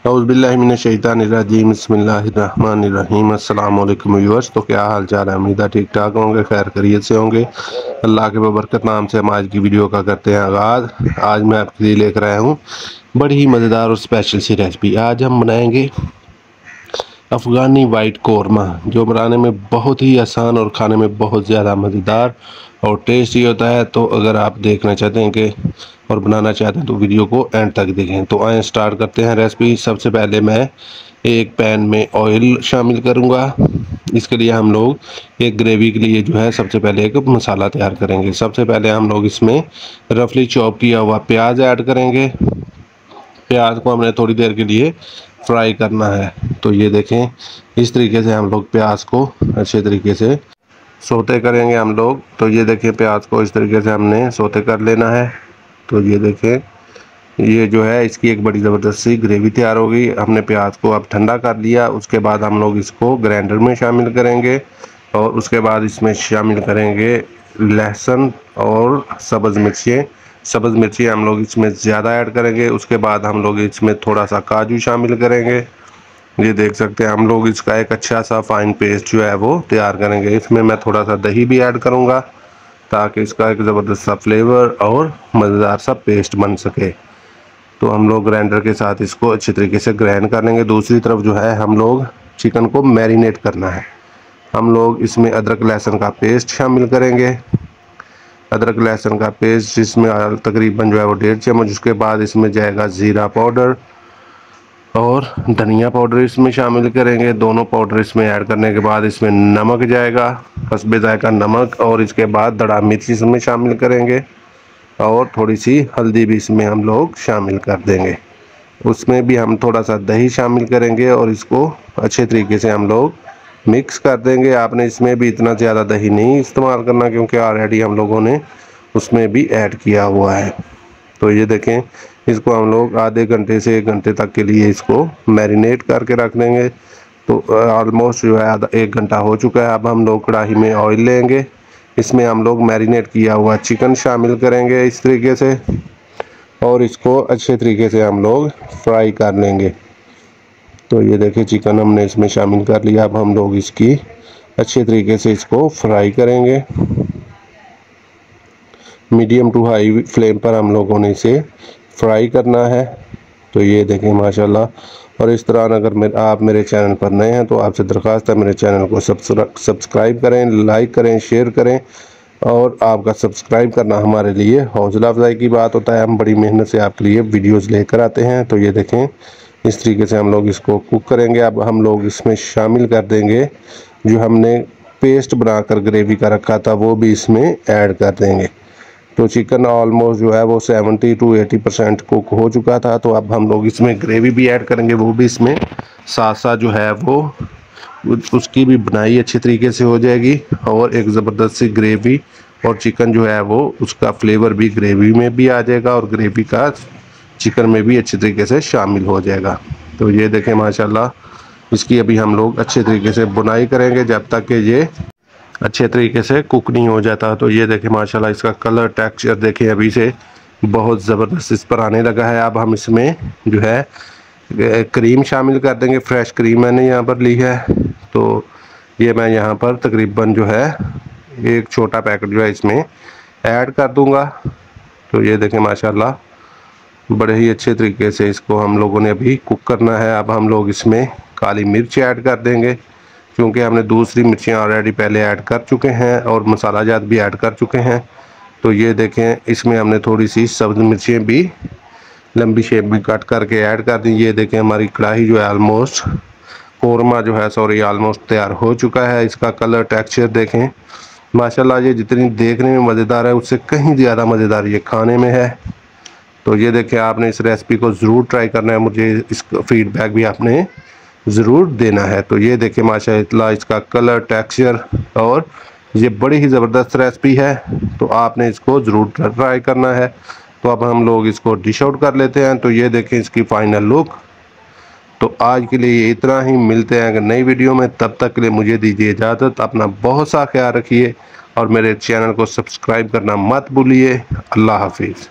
औज़ुबिल्लाहिमिनश्शैतानिर्रजीम बिस्मिल्लाहिर्रहमानिर्रहीम। अस्सलाम वालेकुम व्यूअर्स। तो क्या हाल चाल है? उम्मीद है ठीक ठाक होंगे, खैर खैरियत से होंगे। अल्लाह के बबरकत नाम से हम आज की वीडियो का करते हैं आगाज़। आज मैं आपके लिए लेकर आया हूँ बड़ी ही मज़ेदार और स्पेशल सी रेसिपी। आज हम बनाएंगे अफ़गानी वाइट कौरमा, जो बनाने में बहुत ही आसान और खाने में बहुत ज़्यादा मज़ेदार और टेस्टी होता है। तो अगर आप देखना चाहते हैं कि और बनाना चाहते हैं तो वीडियो को एंड तक देखें। तो आए स्टार्ट करते हैं रेसिपी। सबसे पहले मैं एक पैन में ऑयल शामिल करूंगा। इसके लिए हम लोग एक ग्रेवी के लिए जो है सबसे पहले एक मसाला तैयार करेंगे। सबसे पहले हम लोग इसमें रफली चॉप किया हुआ प्याज ऐड करेंगे। प्याज को हमने थोड़ी देर के लिए फ्राई करना है। तो ये देखें, इस तरीके से हम लोग प्याज को अच्छे तरीके से सोते करेंगे हम लोग। तो ये देखें, प्याज को इस तरीके से हमने सोते कर लेना है। तो ये देखें, ये जो है इसकी एक बड़ी ज़बरदस्त सी ग्रेवी तैयार होगी। हमने प्याज को अब ठंडा कर लिया। उसके बाद हम लोग इसको ग्राइंडर में शामिल करेंगे और उसके बाद इसमें शामिल करेंगे लहसुन और सब्ज़ मिर्चें। सब्ज़ मिर्ची हम लोग इसमें ज़्यादा ऐड करेंगे। उसके बाद हम लोग इसमें थोड़ा सा काजू शामिल करेंगे। ये देख सकते हैं, हम लोग इसका एक अच्छा सा फाइन पेस्ट जो है वो तैयार करेंगे। इसमें मैं थोड़ा सा दही भी ऐड करूँगा ताकि इसका एक ज़बरदस्त सा फ्लेवर और मज़ेदार सा पेस्ट बन सके। तो हम लोग ग्राइंडर के साथ इसको अच्छे तरीके से ग्राइंड कर लेंगे। दूसरी तरफ जो है हम लोग चिकन को मैरिनेट करना है। हम लोग इसमें अदरक लहसुन का पेस्ट शामिल करेंगे। अदरक लहसुन का पेस्ट इसमें तकरीबन जो है वो 1.5 चम्मच। उसके बाद इसमें जाएगा ज़ीरा पाउडर और धनिया पाउडर इसमें शामिल करेंगे। दोनों पाउडर इसमें ऐड करने के बाद इसमें नमक जाएगा, हस्बे जायका नमक, और इसके बाद दड़ा मिर्च इसमें शामिल करेंगे और थोड़ी सी हल्दी भी इसमें हम लोग शामिल कर देंगे। उसमें भी हम थोड़ा सा दही शामिल करेंगे और इसको अच्छे तरीके से हम लोग मिक्स कर देंगे। आपने इसमें भी इतना ज़्यादा दही नहीं इस्तेमाल करना क्योंकि ऑलरेडी हम लोगों ने उसमें भी ऐड किया हुआ है। तो ये देखें, इसको हम लोग आधे घंटे से 1 घंटे तक के लिए इसको मैरिनेट करके रख देंगे। तो ऑलमोस्ट जो है आधा 1 घंटा हो चुका है। अब हम लोग कढ़ाई में ऑयल लेंगे। इसमें हम लोग मैरिनेट किया हुआ चिकन शामिल करेंगे इस तरीके से और इसको अच्छे तरीके से हम लोग फ्राई कर लेंगे। तो ये देखिए, चिकन हमने इसमें शामिल कर लिया। अब हम लोग इसकी अच्छे तरीके से इसको फ्राई करेंगे। मीडियम टू हाई फ्लेम पर हम लोगों ने इसे फ्राई करना है। तो ये देखें माशाल्लाह। और इस तरह अगर आप मेरे चैनल पर नए हैं तो आपसे दरख्वास्त है मेरे चैनल को सब्सक्राइब करें, लाइक करें, शेयर करें। और आपका सब्सक्राइब करना हमारे लिए हौसला अफजाई की बात होता है। हम बड़ी मेहनत से आपके लिए वीडियोस लेकर आते हैं। तो ये देखें, इस तरीके से हम लोग इसको कुक करेंगे। अब हम लोग इसमें शामिल कर देंगे जो हमने पेस्ट बनाकर ग्रेवी का रखा था, वो भी इसमें ऐड कर देंगे। तो चिकन ऑलमोस्ट जो है वो 70 to 80% कुक हो चुका था। तो अब हम लोग इसमें ग्रेवी भी ऐड करेंगे, वो भी इसमें साथ साथ जो है वो उसकी भी बनाई अच्छी तरीके से हो जाएगी और एक ज़बरदस्त सी ग्रेवी और चिकन जो है वो उसका फ्लेवर भी ग्रेवी में भी आ जाएगा और ग्रेवी का चिकन में भी अच्छी तरीके से शामिल हो जाएगा। तो ये देखें माशाल्लाह, इसकी अभी हम लोग अच्छे तरीके से बुनाई करेंगे जब तक कि ये अच्छे तरीके से कुक नहीं हो जाता। तो ये देखें माशाल्लाह, इसका कलर टेक्सचर देखें अभी से बहुत ज़बरदस्त इस पर आने लगा है। अब हम इसमें जो है क्रीम शामिल कर देंगे। फ्रेश क्रीम मैंने यहाँ पर ली है। तो ये मैं यहाँ पर तकरीबन जो है एक छोटा पैकेट जो है इसमें ऐड कर दूँगा। तो ये देखें माशाल्लाह, बड़े ही अच्छे तरीके से इसको हम लोगों ने अभी कुक करना है। अब हम लोग इसमें काली मिर्च ऐड कर देंगे क्योंकि हमने दूसरी मिर्चियाँ ऑलरेडी पहले ऐड कर चुके हैं और मसाला जात भी ऐड कर चुके हैं। तो ये देखें, इसमें हमने थोड़ी सी सब्ज़ मिर्चें भी लंबी शेप में कट करके ऐड कर दी। ये देखें, हमारी कढ़ाई जो है कौरमा जो है ऑलमोस्ट तैयार हो चुका है। इसका कलर टेक्सचर देखें माशाल्लाह, ये जितनी देखने में मज़ेदार है उससे कहीं ज़्यादा मज़ेदार ये खाने में है। तो ये देखें, आपने इस रेसिपी को ज़रूर ट्राई करना है। मुझे इसका फीडबैक भी आपने ज़रूर देना है। तो ये देखें माशाल्लाह, इसका कलर टेक्सचर और ये बड़ी ही ज़बरदस्त रेसिपी है। तो आपने इसको ज़रूर ट्राई करना है। तो अब हम लोग इसको डिश आउट कर लेते हैं। तो ये देखें इसकी फ़ाइनल लुक। तो आज के लिए इतना ही, मिलते हैं अगर नई वीडियो में। तब तक के लिए मुझे दीजिए इजाज़त। अपना बहुत सा ख्याल रखिए और मेरे चैनल को सब्सक्राइब करना मत भूलिए। अल्लाह हाफिज़।